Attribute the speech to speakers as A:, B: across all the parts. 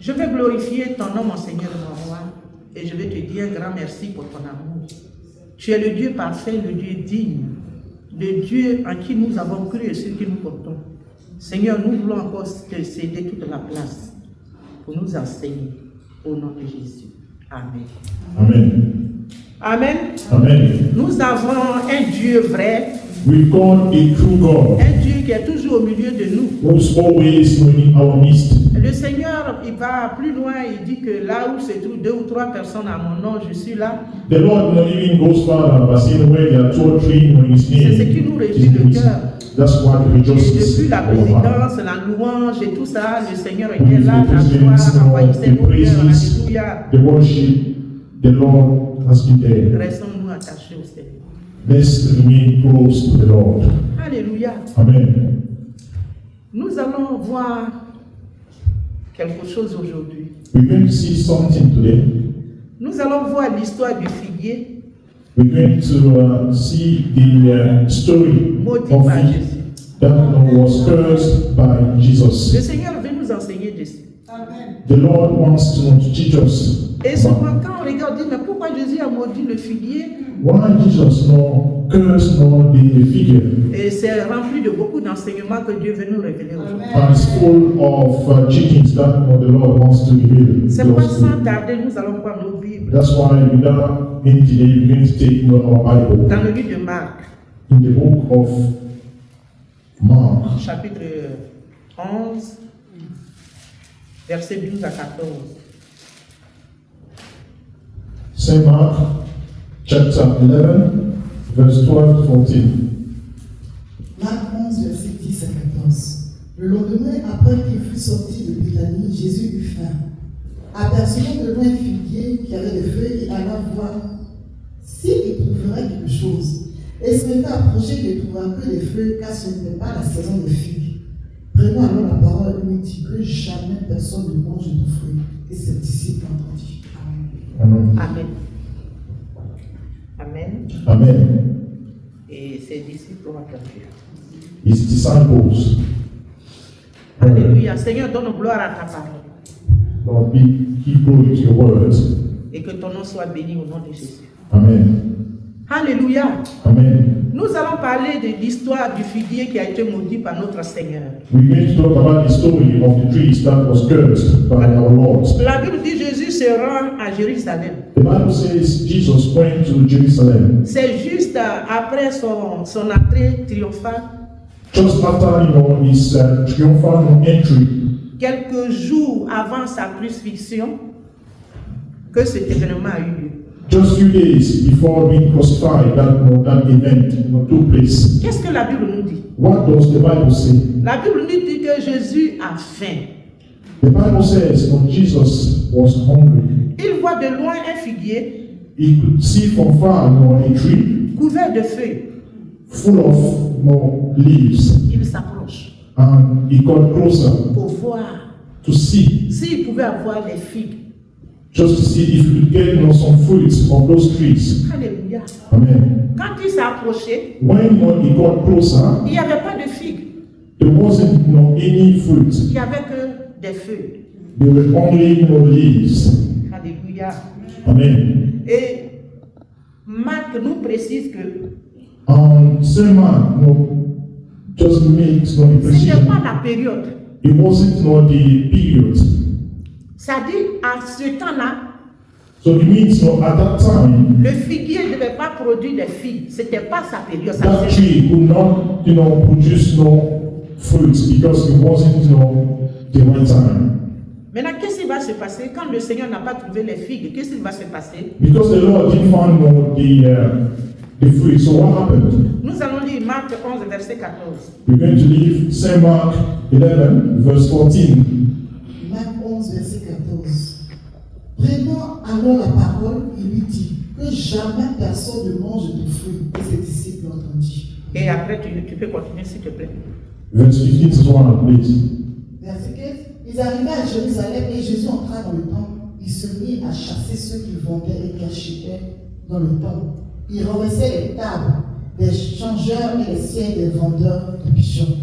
A: Je vais glorifier ton nom, mon Seigneur, mon roi, et je vais te dire un grand merci pour ton amour. Tu es le Dieu parfait, le Dieu digne, le Dieu en qui nous avons cru et sur qui nous comptons. Seigneur, nous voulons encore te céder toute la place pour nous enseigner au nom de Jésus. Amen.
B: Amen.
A: Amen.
B: Amen.
A: Nous avons un Dieu vrai,
B: We call a true God
A: un Dieu qui est toujours au milieu de nous.
B: who's always in our midst.
A: Le Seigneur, il va plus loin, il dit que là où se trouvent 2 ou 3 personnes à mon nom, je suis là.
B: The Lord not even goes further, but saying where there are 2 or 3 in His name.
A: C'est ce qui nous réjouit le cœur.
B: That's what
A: Et
B: rejoices
A: depuis la
B: our heart.
A: présidence, la louange et tout ça, le Seigneur
B: With
A: était là,
B: the
A: la
B: presidents,
A: gloire envahissait
B: the
A: nos cœurs.
B: praises,
A: Alléluia.
B: the worship, the Lord has been there.
A: Restons-nous attachés au Seigneur.
B: Let's remain close to the Lord.
A: Alléluia.
B: Amen.
A: Nous allons voir quelque chose aujourd'hui.
B: We're going to see something today.
A: Nous allons voir l'histoire du figuier
B: We're going to see the story
A: maudit
B: of
A: par
B: it
A: Jésus.
B: that was cursed by
A: Le
B: Jesus.
A: Seigneur veut nous enseigner dessus.
B: The Lord wants to teach us.
A: Et souvent, quand on regarde, on dit, mais pourquoi Jésus a maudit le figuier?
B: Why Jesus no curse no the figure?
A: Et c'est rempli de beaucoup d'enseignements que Dieu veut nous révéler aujourd'hui.
B: And it's full of teachings that the Lord wants to reveal.
A: C'est
B: to
A: pas
B: us.
A: sans tarder, nous allons prendre nos Bibles
B: That's why without any delay, we're going to take our Bible
A: dans le livre de Marc,
B: in the book of Mark,
A: chapitre 11, versets 12 à 14.
B: Saint Mark, chapter 11, verse 12 to 14.
C: Marc 11, verset 10 à 14. Le lendemain, après qu'il fut sorti de Béthanie, Jésus eut faim. Apercevant de loin un figuier qui avait des feuilles, il alla voir s'il trouverait quelque chose. Et se mettait à approcher, il ne trouva que des feuilles, car ce n'était pas la saison des figues. Prenant alors la parole, il lui dit que jamais personne ne mange de fruits. Et ses disciples entendirent. Amen.
B: Amen.
A: Amen. Amen.
B: Amen.
A: Et ses disciples ont entendu.
B: His disciples.
A: Alléluia. Seigneur, donne gloire à ta parole.
B: Lord, keep glory to your words.
A: Et que ton nom soit béni au nom de Jésus.
B: Amen.
A: Alléluia.
B: Amen.
A: Nous allons parler de l'histoire du figuier qui a été maudit par notre Seigneur.
B: We're going to talk about the story of the trees that was cursed by our Lord.
A: La Bible dit Jésus se rend à Jérusalem.
B: The Bible says Jesus went to Jerusalem.
A: C'est juste après son entrée triomphale,
B: Just after his triumphal entry,
A: quelques jours avant sa crucifixion, que cet événement a eu lieu.
B: just few days before being crucified, that event took place.
A: Qu'est-ce que la Bible nous dit?
B: What does the Bible say?
A: La Bible nous dit que Jésus a faim.
B: The Bible says when Jesus was hungry,
A: Il voit de loin un figuier
B: he could see from far a tree
A: couvert de feuilles.
B: full of leaves,
A: Il s'approche
B: and he got closer
A: pour voir
B: to see,
A: s'il pouvait avoir les figues.
B: just to see if he could get some fruits of those trees.
A: Alléluia.
B: Amen.
A: Quand il s'est approché,
B: When he got closer,
A: il n'y avait pas de figues,
B: there wasn't any fruit.
A: il n'y avait que des feuilles.
B: There were only leaves.
A: Alléluia.
B: Amen.
A: Et Marc nous précise que
B: Saint Mark just makes no
A: ce n'est
B: precision.
A: pas la période.
B: It wasn't the period.
A: C'est-à-dire, à ce temps-là,
B: So it means at that time,
A: le figuier ne devait pas produire des figues. Ce n'était pas sa période. sa
B: that
A: saison.
B: tree could not produce no fruits because it wasn't the right time.
A: Maintenant, qu'est-ce qui va se passer quand le Seigneur n'a pas trouvé les figues? Qu'est-ce qui va se passer?
B: Because the Lord didn't find the fruit. So what happened?
A: Nous allons lire Marc 11, verset 14.
B: We're going to leave Saint Mark 11, verse 14.
C: Marc 11, verset 14. Prenant alors la parole, il lui dit que jamais personne ne mange de fruits. Et ses disciples l'entendirent.
A: Et après, tu peux continuer, s'il te plaît.
B: Verse 15 is one, please.
C: Verset 15. Ils arrivaient à Jérusalem et Jésus entra dans le temple. Il se mit à chasser ceux qui vendaient et qui achetaient dans le temple. Il renversait les tables des changeurs et les sièges des vendeurs de pigeons.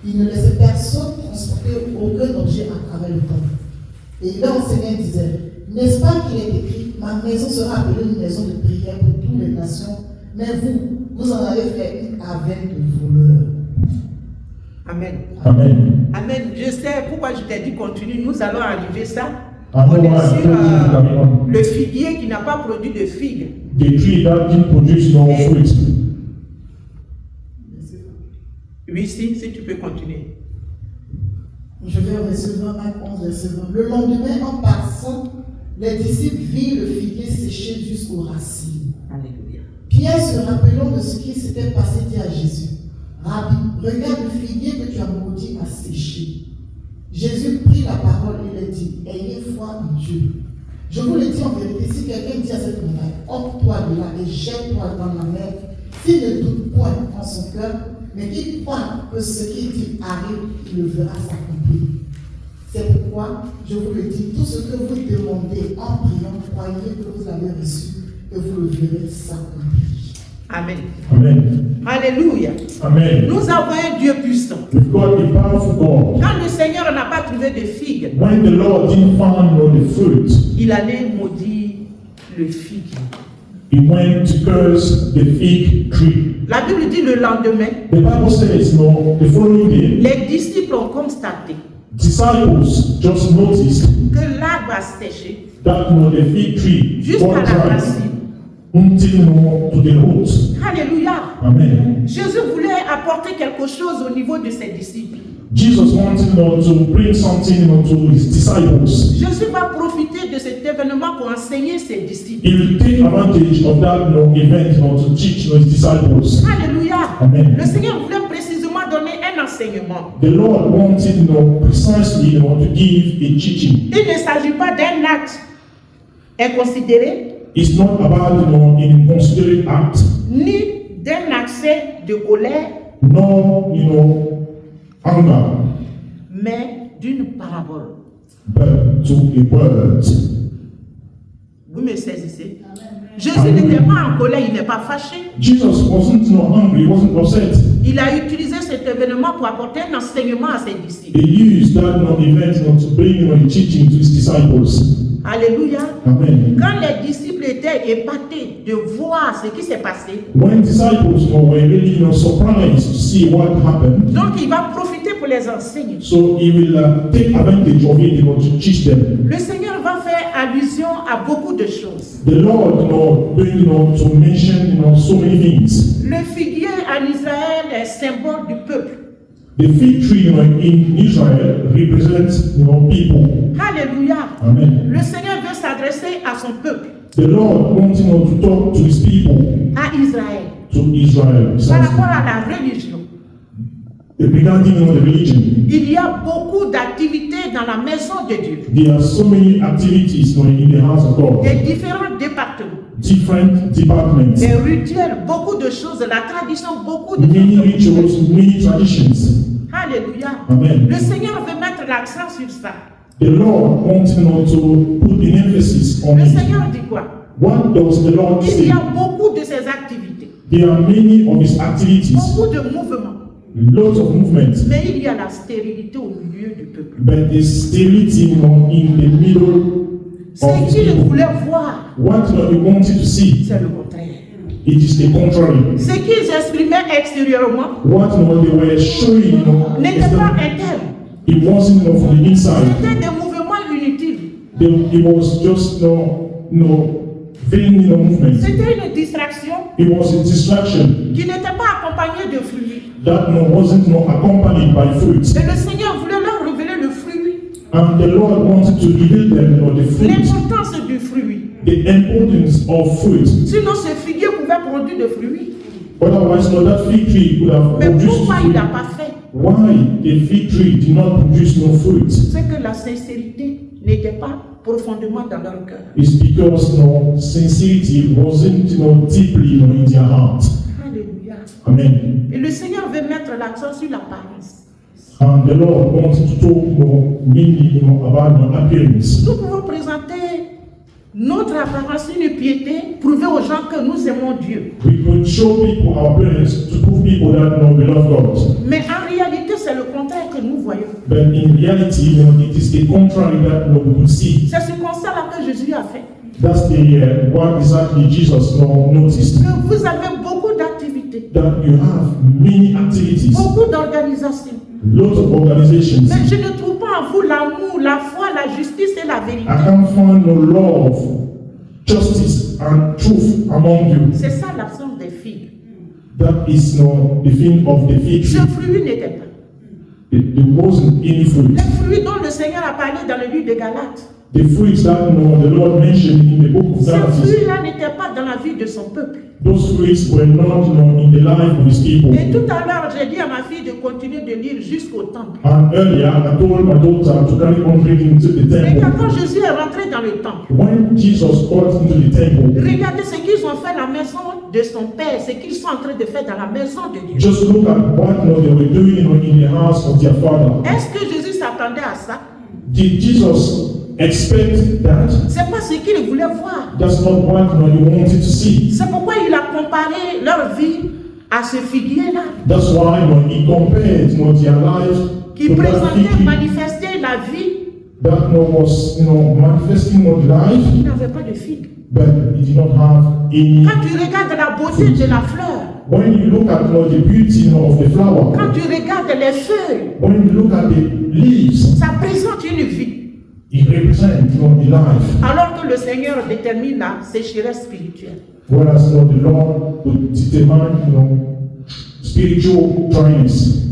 C: Il ne laissait personne transporter aucun objet à travers le temple. Et là, enseignant disait, n'est-ce pas qu'il est écrit, ma maison sera appelée une maison de prière pour toutes les nations, mais vous en avez fait une avec de voleurs.
A: Amen.
B: Amen.
A: Amen. Je sais pourquoi je t'ai dit continue. Nous allons arriver ça.
B: Amen.
A: On est sur
B: Amen.
A: le figuier qui n'a pas produit de figues.
B: The tree that didn't produce no fruit.
A: Oui, si tu peux continuer.
C: Je vais au verset 20, Marc 11, verset 20. Le lendemain, en passant, les disciples virent le figuier séché jusqu'aux racines.
A: Alléluia.
C: Pierre, se rappelant de ce qui s'était passé, dit à Jésus, Rabbi, regarde le figuier que tu as maudit a séché. Jésus prit la parole et lui dit, ayez foi en Dieu. Je vous le dis en vérité, si quelqu'un dit à cette montagne, ôte-toi de là et jette-toi dans la mer, s'il ne doute point en son cœur, mais qu'il croit que ce qu'il dit arrive, il le verra s'accomplir. C'est pourquoi, je vous le dis, tout ce que vous demandez en priant, croyez que vous avez reçu et vous le verrez s'accomplir.
A: Amen.
B: Amen.
A: Alléluia.
B: Amen.
A: Nous avons un Dieu puissant.
B: We've got a powerful God.
A: Quand le Seigneur n'a pas trouvé de figues,
B: When the Lord didn't find no the fruit,
A: il allait maudire le figuier.
B: he went to curse the fig tree.
A: La Bible dit le lendemain,
B: The Bible says, no, the following day,
A: les disciples ont constaté
B: disciples just noticed
A: que l'arbre a séché
B: that no, the fig tree
A: jusqu'à
B: got
A: la
B: dry
A: racine.
B: until no, to the roots.
A: Alléluia.
B: Amen.
A: Jésus voulait apporter quelque chose au niveau de ses disciples.
B: Jesus wanted to bring something to his disciples.
A: Jésus va profiter de cet événement pour enseigner ses disciples.
B: He will take advantage of that event to teach his disciples.
A: Alléluia.
B: Amen.
A: Le Seigneur voulait précisément donner un enseignement.
B: The Lord wanted precisely to give a teaching.
A: Il ne s'agit pas d'un acte inconsidéré,
B: It's not about an inconsiderate act,
A: ni d'un accès de colère,
B: nor anger,
A: mais d'une parabole.
B: but to a word.
A: Vous me saisissez? Jésus n'était pas en colère, il n'est pas fâché.
B: Jesus wasn't angry, he wasn't upset.
A: Il a utilisé cet événement pour apporter un enseignement à ses disciples.
B: He used that event to bring a teaching to his disciples.
A: Alléluia.
B: Amen.
A: Quand les disciples étaient épatés de voir ce qui s'est passé,
B: When disciples were really surprised to see what happened,
A: donc il va profiter pour les enseigner.
B: so he will take advantage of it to teach them.
A: Le Seigneur va faire allusion à beaucoup de choses.
B: The Lord going to mention so many things.
A: Le figuier en Israël est symbole du peuple.
B: The fig tree in Israel represents people.
A: Alléluia.
B: Amen.
A: Le Seigneur veut s'adresser à son peuple,
B: The Lord wants to talk to his people,
A: à Israël,
B: to Israel.
A: par rapport à la religion.
B: Regarding the religion,
A: Il y a beaucoup d'activités dans la maison de Dieu,
B: there are so many activities in the house of God,
A: des différents départements,
B: different departments,
A: des rituels, beaucoup de choses, la tradition, beaucoup de
B: many
A: choses.
B: rituals, many traditions.
A: Alléluia.
B: Amen.
A: Le Seigneur veut mettre l'accent sur ça.
B: The Lord wants to put an emphasis on
A: Le
B: it.
A: Seigneur dit quoi?
B: What does the Lord
A: Il
B: say?
A: y a beaucoup de ces activités,
B: There are many of his activities,
A: beaucoup de mouvements,
B: lots of movements,
A: mais il y a la stérilité au milieu du peuple.
B: but there's sterility in the middle
A: Ce
B: of his
A: qu'il
B: people.
A: voulait voir,
B: What he wanted to see,
A: c'est le contraire.
B: it is the contrary.
A: Ce qu'ils exprimaient extérieurement
B: What they were showing,
A: n'était
B: is
A: pas
B: that
A: interne.
B: it wasn't from the inside.
A: C'était des mouvements inutiles.
B: It was just vain movement.
A: C'était une distraction
B: It was a distraction
A: qui n'était pas accompagnée de fruits.
B: that wasn't accompanied by fruit.
A: Et le Seigneur voulait leur révéler le fruit,
B: And the Lord wanted to reveal them the fruit,
A: l'importance du fruit.
B: the importance of fruit.
A: Sinon, ce figuier pouvait produire des fruits.
B: Otherwise, that fig tree could have
A: Mais
B: produced
A: pourquoi il
B: fruit.
A: n'a pas fait?
B: Why the fig tree did not produce no fruit?
A: C'est que la sincérité n'était pas profondément dans leur cœur.
B: It's because sincerity wasn't deeply in their heart.
A: Alléluia.
B: Amen.
A: Et le Seigneur veut mettre l'accent sur l'apparence.
B: And the Lord wanted to talk mainly about appearance.
A: Nous pouvons présenter notre apparence, une piété, prouver aux gens que nous aimons Dieu.
B: We could show people our appearance to prove people that we love God.
A: Mais en réalité, c'est le contraire que nous voyons.
B: But in reality, it is the contrary that we could see.
A: C'est ce constat-là que Jésus a fait.
B: That's the what exactly Jesus noticed.
A: Que vous avez beaucoup d'activités,
B: That you have many activities,
A: beaucoup d'organisations.
B: lots of organizations.
A: Mais je ne trouve pas en vous l'amour, la foi, la justice et la vérité.
B: I can't find no love, justice, and truth among you.
A: C'est ça l'absence des figues.
B: That is no the thing of the fig
A: Ce
B: tree.
A: fruit n'était pas.
B: There wasn't any fruit.
A: Les fruits dont le Seigneur a parlé dans le livre de Galates.
B: The fruits that the Lord mentioned in the book of
A: Ces
B: Galatians,
A: fruits-là n'étaient pas dans la vie de son peuple.
B: those fruits were not in the life of his people.
A: Et tout à l'heure, j'ai dit à ma fille de continuer de lire jusqu'au temple.
B: And earlier, I told my daughter to carry on reading to the
A: Et
B: temple.
A: quand Jésus est rentré dans le temple,
B: When Jesus got into the temple,
A: regardez ce qu'ils ont fait à la maison de son père, ce qu'ils sont en train de faire dans la maison de Dieu.
B: just look at what they were doing in the house of their father.
A: Est-ce que Jésus s'attendait à ça?
B: Did Jesus expect that?
A: C'est pas ce qu'il voulait voir.
B: That's not what he wanted to see.
A: C'est pourquoi il a comparé leur vie à ce figuier-là,
B: That's why when he compared their life
A: qui
B: to that
A: présentait,
B: fig tree
A: manifestait la vie.
B: that was manifesting of life,
A: Il n'avait pas de figue.
B: but he did not have any.
A: Quand tu regardes la beauté de la fleur,
B: When you look at the beauty of the flower,
A: quand tu regardes les feuilles,
B: when you look at the leaves,
A: ça présente une vie.
B: it represents the life.
A: Alors que le Seigneur détermine la sécheresse spirituelle.
B: Whereas the Lord would determine spiritual dryness.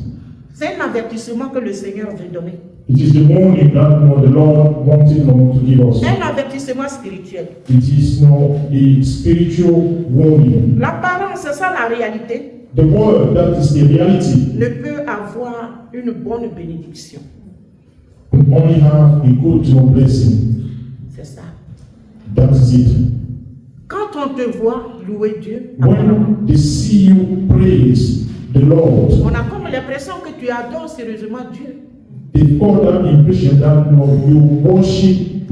A: C'est un avertissement que le Seigneur veut donner.
B: It is the warning that the Lord wanted to give us.
A: Un avertissement spirituel.
B: It is a spiritual warning.
A: L'apparence, c'est ça la réalité,
B: The word that is the reality
A: ne peut avoir une bonne bénédiction.
B: will only have a good blessing.
A: C'est ça.
B: That is it.
A: Quand on te voit louer Dieu, apparemment,
B: When they see you praise the Lord,
A: on a comme l'impression que tu adores sérieusement Dieu.
B: they've got that impression that you worship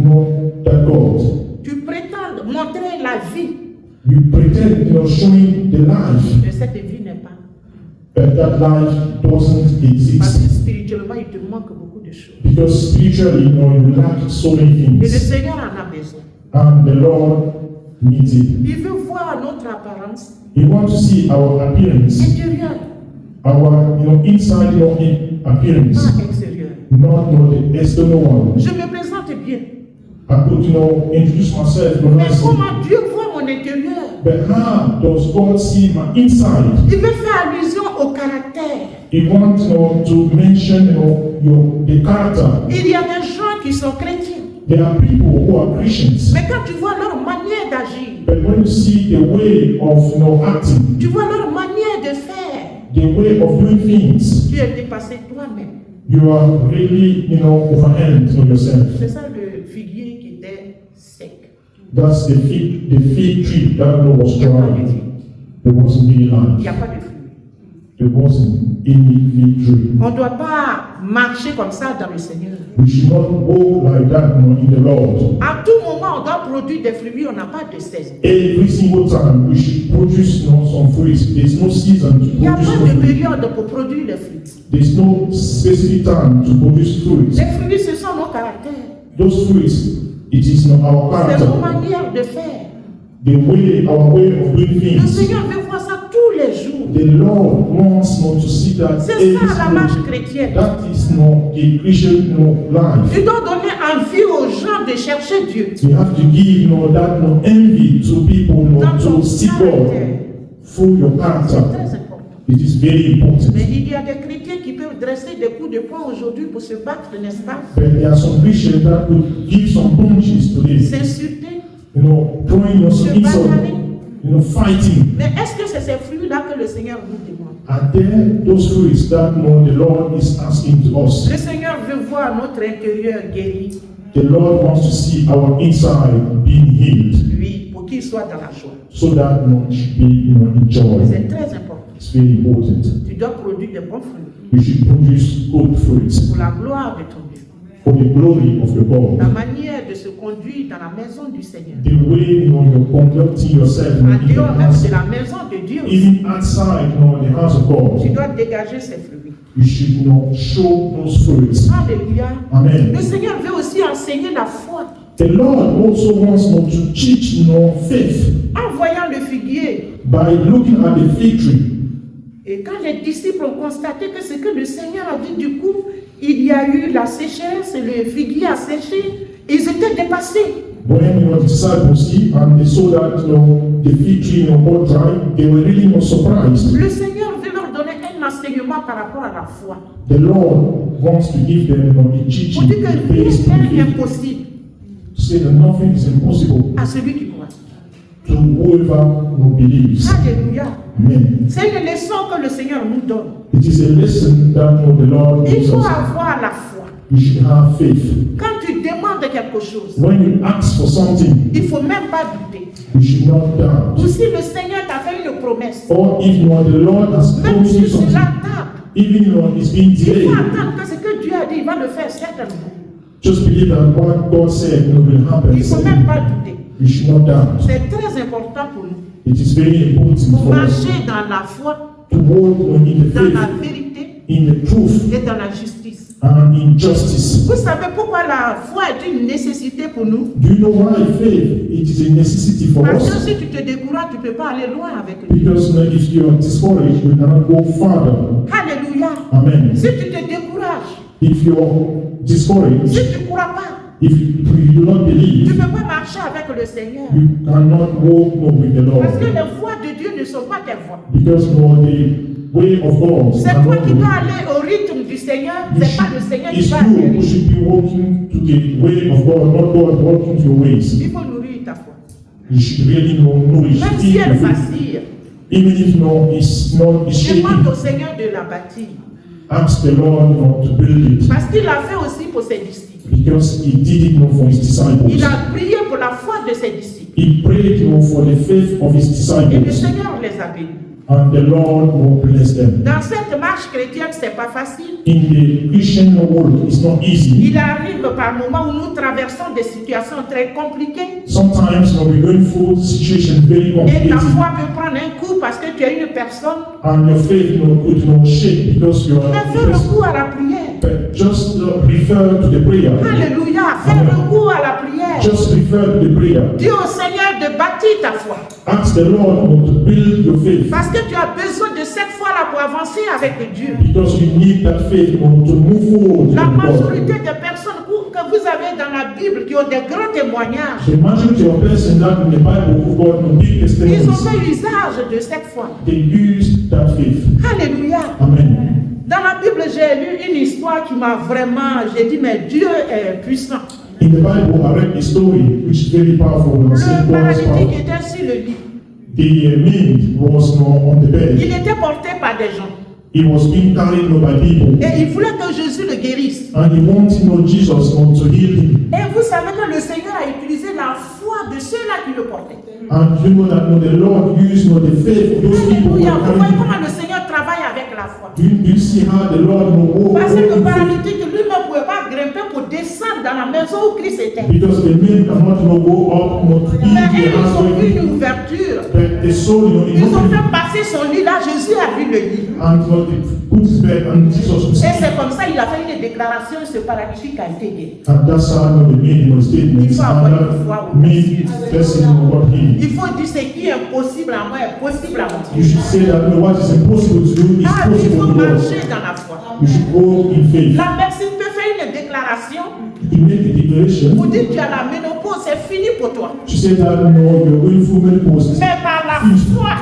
B: that God.
A: Tu prétends montrer la vie,
B: You pretend showing the life,
A: mais cette vie n'est pas.
B: but that life doesn't
A: Parce que
B: exist.
A: spirituellement, il te manque beaucoup de choses.
B: Because spiritually, you lack so many
A: Et le
B: things.
A: Seigneur en a besoin.
B: And the Lord needs it.
A: Il veut voir notre apparence
B: He wants to see our appearance,
A: intérieure,
B: our inside appearance,
A: pas extérieure.
B: not the external one.
A: Je me présente bien.
B: I could introduce myself
A: Mais
B: nicely.
A: comment Dieu voit mon intérieur?
B: But how does God see my inside?
A: Il veut faire allusion au caractère.
B: He wants to mention the character.
A: Il y a des gens qui sont chrétiens.
B: There are people who are Christians,
A: Mais quand tu vois leur manière d'agir,
B: but when you see the way of acting,
A: tu vois leur manière de faire,
B: the way of doing things,
A: tu es dépassé toi-même.
B: you are really overwhelmed on yourself.
A: C'est ça le figuier qui était sec.
B: That's the fig tree that was
A: Il n'y a pas de
B: dry.
A: vie.
B: There wasn't any
A: Il
B: life.
A: n'y a pas de fruit.
B: There wasn't any fig tree.
A: On ne doit pas marcher comme ça dans le Seigneur.
B: We should not walk like that in the Lord.
A: À tout moment, on doit produire des fruits, on n'a pas de saison.
B: Every single time we should produce some fruits. There's no season to
A: Il n'y a
B: produce
A: pas
B: no
A: de
B: fruit.
A: période pour produire les fruits.
B: There's no specific time to produce fruits.
A: Les fruits, ce sont nos caractères.
B: Those fruits, it is not our
A: C'est nos
B: character,
A: manières de faire.
B: our way of doing
A: Le
B: things.
A: Seigneur veut voir ça tous les jours.
B: The Lord wants not to see that
A: C'est
B: every
A: ça la marche
B: single-
A: chrétienne.
B: That is not a Christian life.
A: Tu dois donner envie aux gens de chercher Dieu.
B: You have to give that envy to people
A: Dans ton
B: to seek God
A: caractère.
B: through your
A: C'est
B: character.
A: très important.
B: It is very important.
A: Mais il y a des chrétiens qui peuvent dresser des coups de poing aujourd'hui pour se battre, n'est-ce pas?
B: But there are some Christians that would give some punches to this,
A: S'insulter.
B: throwing some
A: Se
B: insult,
A: bagarrer.
B: fighting.
A: Mais est-ce que c'est ces fruits-là que le Seigneur nous demande?
B: Are there those fruits that the Lord is asking to us?
A: Le Seigneur veut voir notre intérieur guéri,
B: The Lord wants to see our inside being healed,
A: lui, pour qu'il soit dans la joie.
B: so that we should be in joy.
A: C'est très important.
B: It's very important.
A: Tu dois produire des bons fruits
B: We should produce good fruits
A: pour la gloire de ton Dieu.
B: for the glory of your God.
A: La manière de se conduire dans la maison du Seigneur.
B: The way you're conducting yourself
A: En
B: in the
A: dehors même
B: house,
A: de la maison de Dieu,
B: even outside the house of
A: tu
B: God,
A: dois dégager ses fruits.
B: you should show those fruits.
A: Alléluia.
B: Amen.
A: Le Seigneur veut aussi enseigner la foi.
B: The Lord also wants to teach faith
A: En voyant le figuier,
B: by looking at the fig tree.
A: et quand les disciples ont constaté que ce que le Seigneur a dit, du coup, il y a eu la sécheresse, le figuier a séché, ils étaient dépassés.
B: When the disciples see and they saw that the fig tree got dry, they were really not surprised.
A: Le Seigneur veut leur donner un enseignement par rapport à la foi.
B: The Lord wants to give them the
A: Pour
B: teaching
A: dire que
B: based on
A: rien n'est
B: faith.
A: impossible
B: Say that nothing is impossible
A: à celui qui croit.
B: to whoever who believes.
A: Alléluia.
B: Amen.
A: C'est une leçon que le Seigneur nous donne.
B: It is a lesson that the Lord
A: Il
B: gives
A: faut
B: us.
A: avoir la foi.
B: We should have faith.
A: Quand tu demandes quelque chose,
B: When you ask for something,
A: il ne faut même pas douter.
B: you should not doubt.
A: Ou si le Seigneur t'a fait une promesse,
B: Or if the Lord has
A: même
B: promised you
A: si c'est
B: something,
A: la table,
B: even it's being
A: il
B: delayed,
A: faut attendre que ce que Dieu a dit, il va le faire certainement.
B: just believe that what God said will happen.
A: Il ne faut même pas douter.
B: We should not doubt.
A: C'est très important pour nous.
B: It is very important
A: Pour
B: for us
A: marcher dans la foi,
B: to walk in the
A: dans la
B: faith,
A: vérité
B: in the truth,
A: et dans la justice.
B: and in justice.
A: Vous savez pourquoi la foi est une nécessité pour nous?
B: Do you know why faith it is a necessity for
A: Parce que
B: us?
A: si tu te décourages, tu ne peux pas aller loin avec lui.
B: Because if you are discouraged, you cannot go farther.
A: Alléluia.
B: Amen.
A: Si tu te décourages,
B: If you are discouraged,
A: si tu ne crois pas,
B: if you do not
A: tu
B: believe,
A: ne peux pas marcher avec le Seigneur.
B: you cannot walk with the
A: Parce que
B: Lord.
A: les voies de Dieu ne sont pas tes voies.
B: Because the way of God
A: C'est
B: are
A: toi
B: not
A: qui
B: the
A: dois
B: way.
A: aller au rythme du Seigneur,
B: You
A: c'est pas le
B: should-
A: Seigneur qui
B: It's
A: va
B: you who
A: aller.
B: should be walking to the way of God, not God walking to your ways.
A: Il faut nourrir ta foi.
B: You should really nourish
A: Même si
B: it.
A: elle vacille,
B: Even if it's shaking,
A: demande au Seigneur de la bâtir.
B: ask the Lord to build it.
A: Parce qu'il a fait aussi pour ses disciples.
B: Because he did it not for his disciples.
A: Il a prié pour la foi de ses disciples.
B: He prayed for the faith of his
A: Et le
B: disciples.
A: Seigneur les a bénis.
B: And the Lord will bless them.
A: Dans cette marche chrétienne, ce n'est pas facile.
B: In the Christian world, it's not easy.
A: Il arrive par moments où nous traversons des situations très compliquées.
B: Sometimes when we're going through situations very
A: Et ta
B: complicated,
A: foi peut prendre un coup parce que tu es une personne.
B: and your faith could shake because you are.
A: Mais fais recours à la prière.
B: But just refer to the prayer.
A: Alléluia. Fais recours à la prière.
B: Just refer to the prayer.
A: Dis au Seigneur de bâtir ta foi.
B: Ask the Lord to build your faith.
A: Parce que tu as besoin de cette foi-là pour avancer avec Dieu.
B: Because you need that faith to move forward.
A: La
B: with God.
A: majorité des personnes que vous avez dans la Bible qui ont des grands témoignages,
B: The majority of persons that in the Bible who got big
A: ils ont
B: testimonies,
A: fait usage de cette foi.
B: they used that faith.
A: Alléluia.
B: Amen.
A: Dans la Bible, j'ai lu une histoire qui m'a vraiment... J'ai dit, mais Dieu est puissant.
B: In the Bible, I read a story which is very powerful. And I said
A: Le
B: God is
A: paralytique
B: powerful.
A: était sur le lit.
B: The man was on the bed.
A: Il était porté par des gens.
B: He was being carried by people.
A: Et il voulait que Jésus le guérisse.
B: And he wanted Jesus to heal him.
A: Et vous savez que le Seigneur a utilisé la foi de ceux-là qui le portaient.
B: And you know that the Lord used the faith of those people who
A: Alléluia.
B: were
A: Vous voyez
B: carrying him.
A: comment le Seigneur travaille avec la foi.
B: Do you see how the Lord will walk
A: Parce que le
B: in faith?
A: paralytique lui-même ne pouvait pas grimper pour descendre dans la maison où Christ était.
B: Because the men cannot go up, not to
A: Mais
B: eat
A: ils
B: their
A: ont vu
B: hands.
A: une ouverture.
B: But the soul,
A: Ils ont
B: opened
A: fait passer son lit là, Jésus a vu le lit.
B: and they put his bed and Jesus was
A: Et
B: sleeping.
A: c'est comme ça qu'il a fait une déclaration, ce paralytique a été guéri.
B: And that's how the made the statement.
A: Il faut avoir une foi au
B: Made person got healed.
A: Il faut dire ce qui est impossible à moi est possible à
B: You
A: moi.
B: should say that no, what is impossible to do is
A: Ah, il
B: possible
A: faut
B: to God.
A: marcher dans la foi.
B: You should go in faith.
A: La médecine peut faire une déclaration
B: To make a declaration,
A: pour dire que tu as la ménopause, c'est fini pour toi.
B: to say that no, you're going through menopause.
A: Mais par la foi,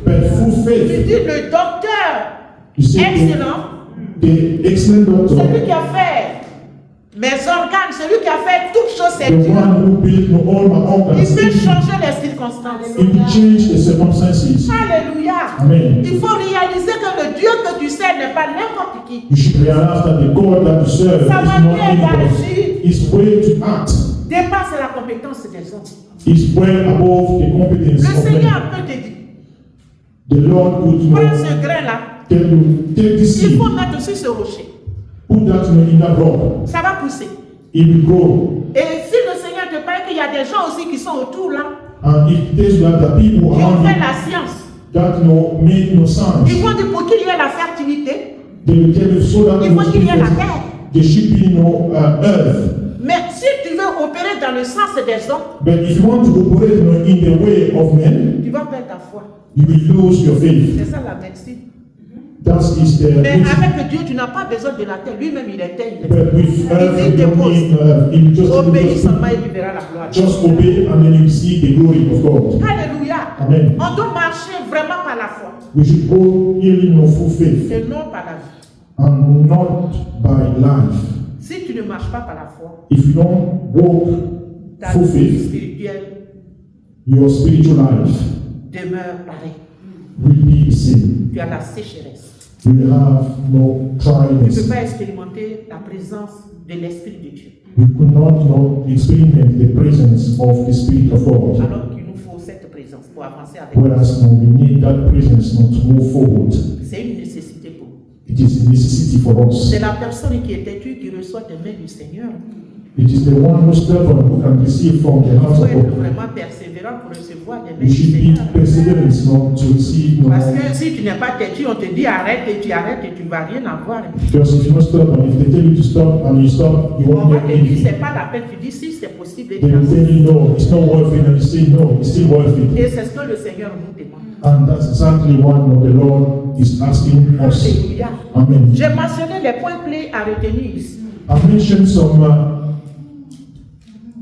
B: But full
A: tu
B: faith,
A: dis le docteur
B: you say
A: excellent,
B: the excellent doctor,
A: celui qui a fait mes organes, celui qui a fait toutes choses, c'est
B: the
A: Dieu.
B: one who built all my organs,
A: Il peut
B: he
A: changer les circonstances.
B: will change the circumstances.
A: Alléluia.
B: Amen.
A: Il faut réaliser que le Dieu que tu sais n'est pas n'importe qui.
B: You should realize that the God that you serve is
A: Sa
B: not
A: manière
B: anybody.
A: d'agir
B: His way to act
A: dépasse la compétence des hommes.
B: is way above the competence
A: Le
B: of men.
A: Seigneur peut te dire,
B: The Lord could
A: prends ce grain-là,
B: tell you, take this
A: il
B: seed,
A: faut mettre sur ce rocher.
B: put that in that rock,
A: Ça va pousser.
B: it will grow.
A: Et si le Seigneur te parle qu'il y a des gens aussi qui sont autour là,
B: And if there's that the people
A: qui ont
B: around
A: fait
B: you
A: la science,
B: that make no
A: ils
B: sense,
A: vont dire pour qu'il y ait la fertilité,
B: they will tell you so that
A: il faut qu'il y ait la terre.
B: there should be no earth.
A: Mais si tu veux opérer dans le sens des hommes,
B: But if you want to operate in the way of men,
A: tu vas perdre ta foi.
B: you will lose your faith.
A: C'est ça la médecine.
B: That is the
A: Mais
B: reason.
A: avec Dieu, tu n'as pas besoin de la terre. Lui-même, il est terre.
B: But with earth,
A: Il
B: you
A: dit
B: don't
A: dépose.
B: need, you just
A: Obéis seulement et il verra la gloire.
B: just obey and then you see the glory of God.
A: Alléluia.
B: Amen.
A: On doit marcher vraiment par la foi
B: We should go healing of full faith
A: et non par la vie.
B: and not by life.
A: Si tu ne marches pas par la foi,
B: If you don't walk
A: ta
B: full
A: vie
B: faith,
A: spirituelle
B: your spiritual life
A: demeure pareille.
B: will be the same.
A: Tu as la sécheresse.
B: You will have no
A: Tu ne peux
B: dryness.
A: pas expérimenter la présence de l'Esprit de Dieu.
B: We could not experiment the presence of the Spirit of God.
A: Alors qu'il nous faut cette présence pour avancer avec nous.
B: Whereas we need that presence not to move forward.
A: C'est une nécessité pour nous.
B: It is a necessity for us.
A: C'est la personne qui est têtue qui reçoit des mains du Seigneur.
B: It is the one who's stubborn who can receive from the
A: Il
B: house
A: faut
B: of
A: être
B: God.
A: vraiment persévérant pour recevoir des mains
B: We
A: du
B: should be
A: Seigneur.
B: perseverant not to receive.
A: Parce que si tu n'es pas têtu, on te dit arrête et tu arrêtes et tu ne vas rien avoir.
B: Because if you're not stubborn, if they tell you to stop and you stop, you
A: On
B: won't
A: va
B: get
A: te dire
B: anything.
A: c'est pas la peine, tu dis si c'est possible. Et
B: They will tell you no, it's not worth it, and you say no, it's still worth it.
A: Et c'est ce que le Seigneur nous demande.
B: And that's exactly what the Lord is asking us.
A: Alléluia.
B: Amen.
A: J'ai mentionné les points clés à retenir ici.
B: I mentioned some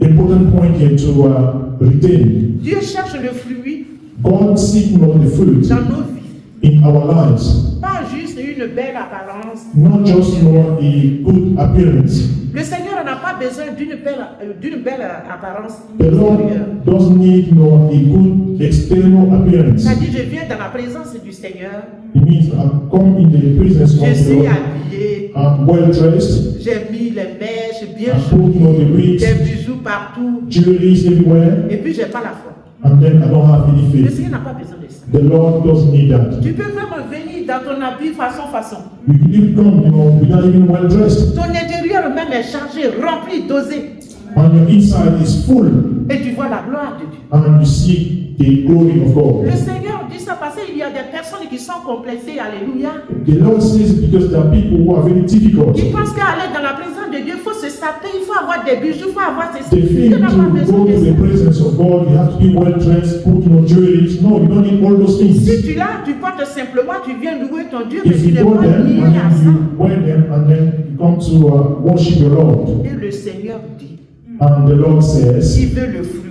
B: important point here to retain.
A: Dieu cherche le fruit
B: God seeks not the fruit
A: dans nos vies.
B: in our lives,
A: Pas juste une belle apparence.
B: not just a good appearance.
A: Le Seigneur n'a pas besoin d'une belle apparence
B: The Lord
A: extérieure.
B: doesn't need a good external appearance.
A: Ça dit, je viens dans la présence du Seigneur.
B: It means I come in the presence
A: Je
B: of the
A: suis
B: Lord.
A: habillé.
B: I'm well dressed,
A: J'ai mis les mèches bien
B: I put on the
A: chauffées,
B: wigs,
A: des bijoux partout.
B: jewelry everywhere,
A: Et puis, j'ai pas la foi.
B: and then I don't have any
A: Le
B: faith.
A: Seigneur n'a pas besoin de ça.
B: The Lord doesn't need that.
A: Tu peux même venir dans ton habit façon.
B: You can even come, without even well dressed,
A: Ton intérieur même est chargé, rempli, dosé.
B: and your inside is full,
A: Et tu vois la gloire de Dieu.
B: and you see the glory of God.
A: Le Seigneur dit ça parce qu'il y a des personnes qui sont complexées. Alléluia.
B: The Lord says it because there are people who are very difficult.
A: Qui pensent qu'à aller dans la présence de Dieu, il faut se saper, il faut avoir des bijoux, il faut avoir ceci.
B: They think
A: Dieu n'a pas
B: to
A: besoin
B: go
A: de
B: to the
A: ça.
B: presence of God, you have to be well dressed, put jewelry. No, you don't need all those things.
A: Si tu l'as, tu portes simplement, tu viens louer ton Dieu, mais
B: If
A: tu
B: you
A: n'es
B: go
A: pas
B: there
A: lié
B: and
A: à
B: then
A: ça.
B: you wear them and then you come to worship your Lord,
A: Et le Seigneur dit,
B: and the Lord says
A: il veut le fruit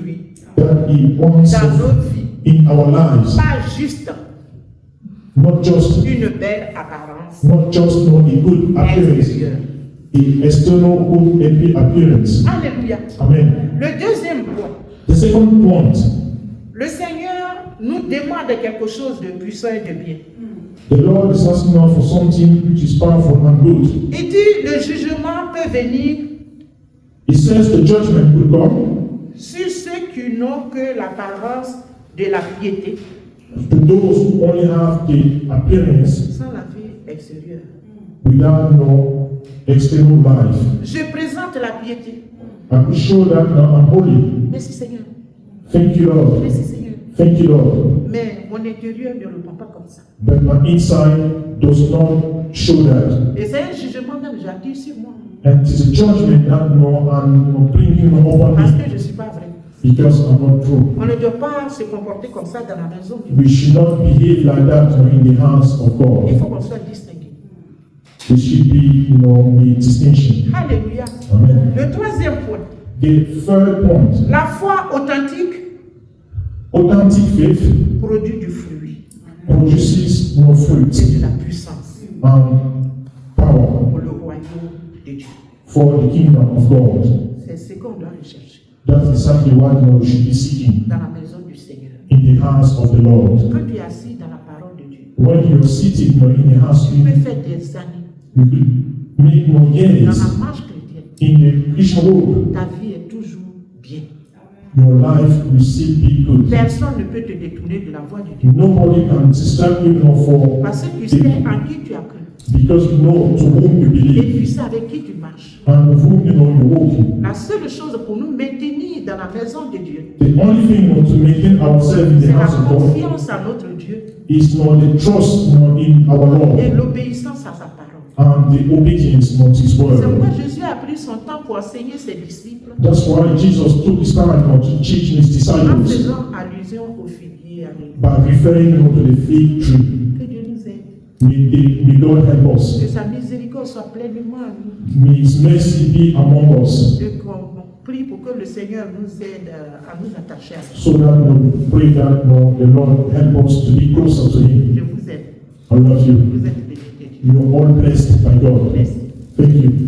B: that He wants
A: dans notre vie,
B: in our lives,
A: pas juste
B: not just
A: une belle apparence
B: a good appearance,
A: extérieure.
B: a external good appearance.
A: Alléluia.
B: Amen.
A: Le deuxième point,
B: The second point,
A: le Seigneur nous demande quelque chose de puissant et de bien.
B: the Lord is asking us for something which is powerful and good.
A: Il dit, le jugement peut venir
B: He says the judgment will come
A: sur ceux qui n'ont que l'apparence de la piété,
B: to those who only have the appearance
A: sans la vie extérieure.
B: without no external life.
A: Je présente la piété.
B: I will show that I'm holy.
A: Merci Seigneur.
B: Thank you, Lord.
A: Merci Seigneur.
B: Thank you, Lord.
A: Mais mon intérieur ne répond pas comme ça.
B: But my inside does not show that.
A: Et c'est un jugement même, j'attire sur moi.
B: And it is a judgment that I'm bringing over
A: Parce
B: me
A: que je ne suis pas vrai.
B: because I'm not true.
A: On ne doit pas se comporter comme ça dans la maison.
B: We should not behave like that in the house of
A: Il
B: God.
A: faut qu'on soit distingué.
B: There should be, a distinction.
A: Alléluia.
B: Amen.
A: Le troisième point,
B: The third point,
A: la foi authentique
B: authentic faith
A: produit du fruit
B: produces no
A: et
B: fruit
A: de la puissance
B: and power
A: pour le royaume de Dieu.
B: for the kingdom of God.
A: C'est ce qu'on doit rechercher
B: That's exactly what we should be seeking
A: dans la maison du Seigneur.
B: in the house of the Lord.
A: Quand tu es assis dans la parole de Dieu,
B: When you're sitting in the house,
A: tu peux faire des années
B: you could make no
A: dans
B: years
A: la marche chrétienne.
B: in the Christian walk.
A: Ta vie est toujours bien.
B: Your life will still be good.
A: Personne ne peut te détourner de la voie de Dieu.
B: Nobody can distract you for
A: Parce que tu sais en qui tu as cru.
B: Because you know to whom you
A: et
B: believe
A: tu sais avec qui tu marches.
B: and with whom you know you're walking.
A: La seule chose pour nous maintenir dans la maison de Dieu,
B: The only thing to maintain ourselves in
A: c'est
B: the
A: la
B: house of God
A: confiance à notre Dieu
B: is not the trust in our
A: et
B: Lord
A: l'obéissance à sa parole.
B: and the obedience not His
A: C'est pourquoi
B: word.
A: Jésus a pris son temps pour enseigner ses disciples
B: That's why Jesus took his time to teach his
A: en
B: disciples
A: faisant allusion au figuier avec
B: by referring to the fig tree.
A: que Dieu nous aide,
B: May God help us.
A: que sa miséricorde soit pleinement à nous,
B: May His mercy be among us,
A: et qu'on prie pour que le Seigneur nous aide à nous attacher à lui.
B: so that we pray that the Lord help us to be closer to Him.
A: Je vous aime,
B: I love you.
A: vous êtes bénis de Dieu.
B: You are all blessed by God.
A: Merci.
B: Thank you.